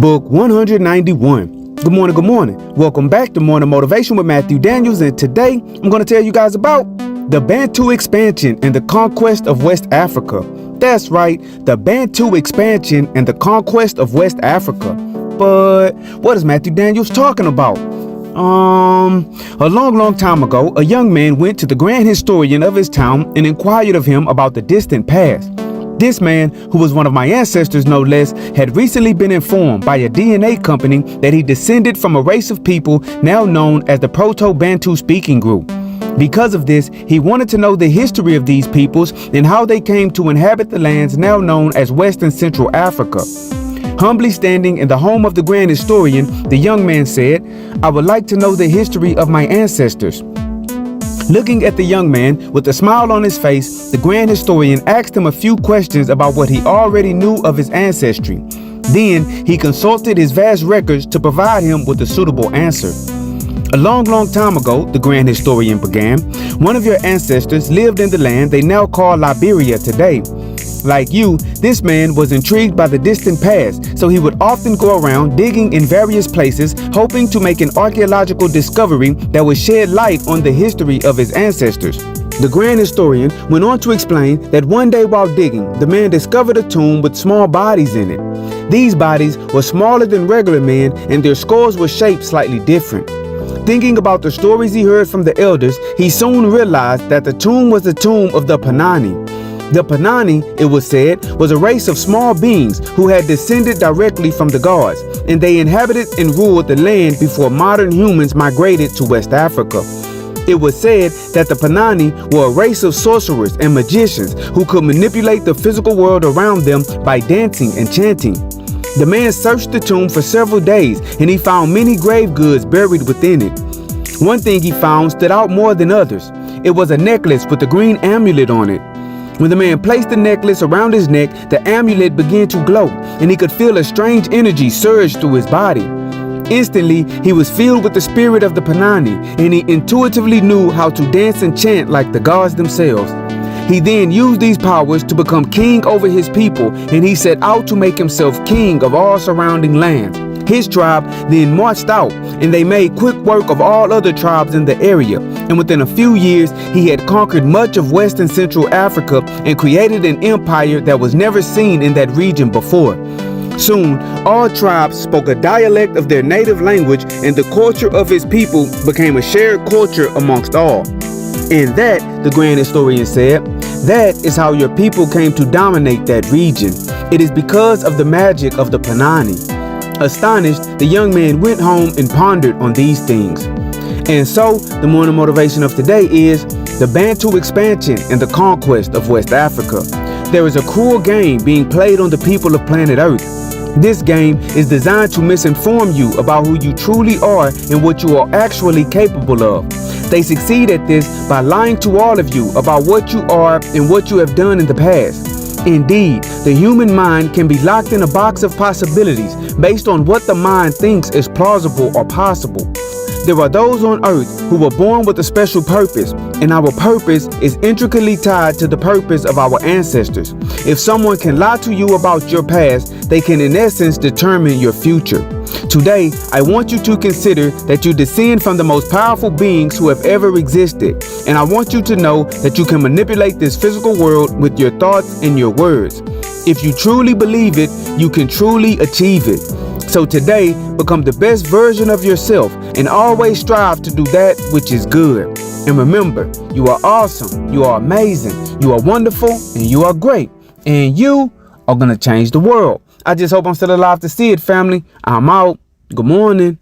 Book 191. Good morning, good morning. Welcome back to Morning Motivation with Matthew Daniels, and today I'm going to tell you guys about the Bantu expansion and the conquest of West Africa. That's right, the Bantu expansion and the conquest of West Africa. But what is Matthew Daniels talking about? A long time ago, a young man went to the grand historian of his town and inquired of him about the distant past. This man, who was one of my ancestors no less, had recently been informed by a DNA company that he descended from a race of people now known as the Proto-Bantu speaking group. Because of this, he wanted to know the history of these peoples and how they came to inhabit the lands now known as West and Central Africa. Humbly standing in the home of the grand historian, the young man said, "I would like to know the history of my ancestors." Looking at the young man with a smile on his face, the grand historian asked him a few questions about what he already knew of his ancestry. Then he consulted his vast records to provide him with a suitable answer. A long time ago, the grand historian began, one of your ancestors lived in the land they now call Liberia today. Like you, this man was intrigued by the distant past, so he would often go around digging in various places, hoping to make an archaeological discovery that would shed light on the history of his ancestors. The grand historian went on to explain that one day while digging, the man discovered a tomb with small bodies in it. These bodies were smaller than regular men, and their skulls were shaped slightly different. Thinking about the stories he heard from the elders, he soon realized that the tomb was the tomb of the Panani. The Panani, it was said, was a race of small beings who had descended directly from the gods, and they inhabited and ruled the land before modern humans migrated to West Africa. It was said that the Panani were a race of sorcerers and magicians who could manipulate the physical world around them by dancing and chanting. The man searched the tomb for several days, and he found many grave goods buried within it. One thing he found stood out more than others. It was a necklace with a green amulet on it. When the man placed the necklace around his neck, the amulet began to glow, and he could feel a strange energy surge through his body. Instantly, he was filled with the spirit of the Panani, and he intuitively knew how to dance and chant like the gods themselves. He then used these powers to become king over his people, and he set out to make himself king of all surrounding lands. His tribe then marched out, and they made quick work of all other tribes in the area, and within a few years he had conquered much of West and Central Africa and created an empire that was never seen in that region before. Soon, all tribes spoke a dialect of their native language, and the culture of his people became a shared culture amongst all. And that, the grand historian said, that is how your people came to dominate that region. It is because of the magic of the Panani. Astonished, the young man went home and pondered on these things. And so, the morning motivation of today is the Bantu expansion and the conquest of West Africa. There is a cruel game being played on the people of planet Earth. This game is designed to misinform you about who you truly are and what you are actually capable of. They succeed at this by lying to all of you about what you are and what you have done in the past. Indeed, the human mind can be locked in a box of possibilities based on what the mind thinks is plausible or possible. There are those on earth who were born with a special purpose, and our purpose is intricately tied to the purpose of our ancestors. If someone can lie to you about your past, they can in essence determine your future. Today, I want you to consider that you descend from the most powerful beings who have ever existed, and I want you to know that you can manipulate this physical world with your thoughts and your words. If you truly believe it, you can truly achieve it. So today, become the best version of yourself and always strive to do that which is good. And remember, you are awesome, you are amazing, you are wonderful, and you are great. And you are going to change the world. I just hope I'm still alive to see it, family. I'm out. Good morning.